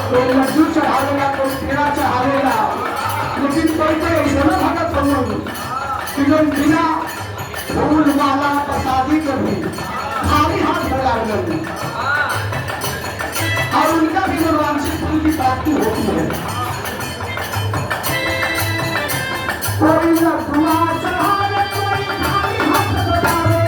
कोई लड्डू चढ़ावेगा, कोई पेड़ा चढ़ावेगा, लेकिन कोई ऐसा ना भगत हो कि जो बिना फूल माला प्रसादी के भी खाली हाथ फैला गए और उनका भी मनोवांछित फल की प्राप्ति होती है। कोई लड्डुआ चढ़ावे, कोई खाली हाथ चढ़ावे,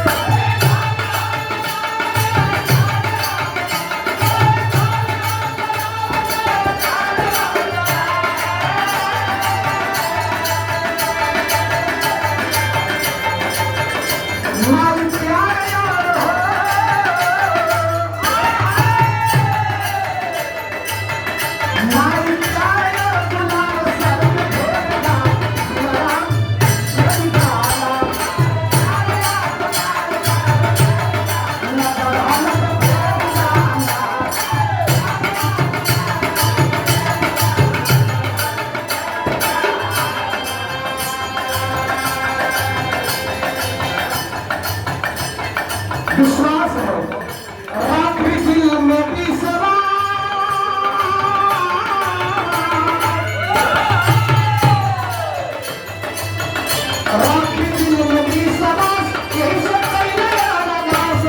विश्वास है राखी दिल में विश्वास, राखी दिल में विश्वास, यही से पहले अरदास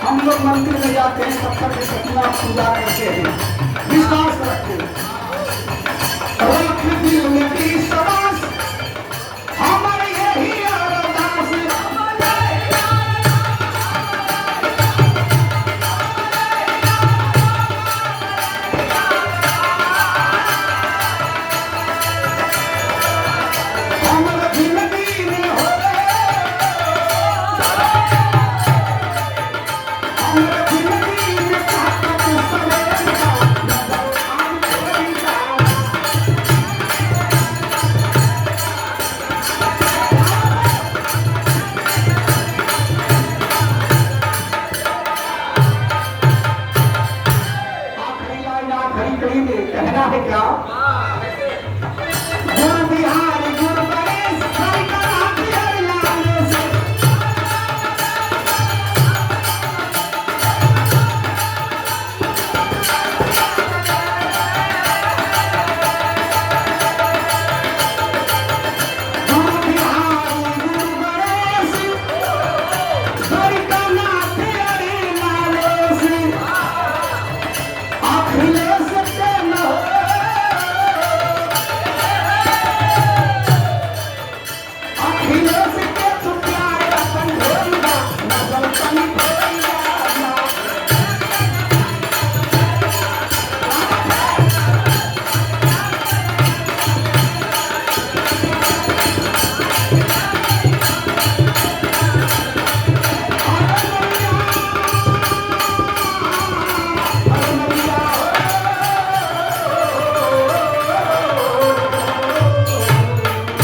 हम लोग मंदिर में जाते हैं, पत्थर के सपना पूजा करते हैं, विश्वास रखते हैं। दिल में विश्वास, हमारे यही अरदास, हमारे जिंदगी में हो कहना है क्या?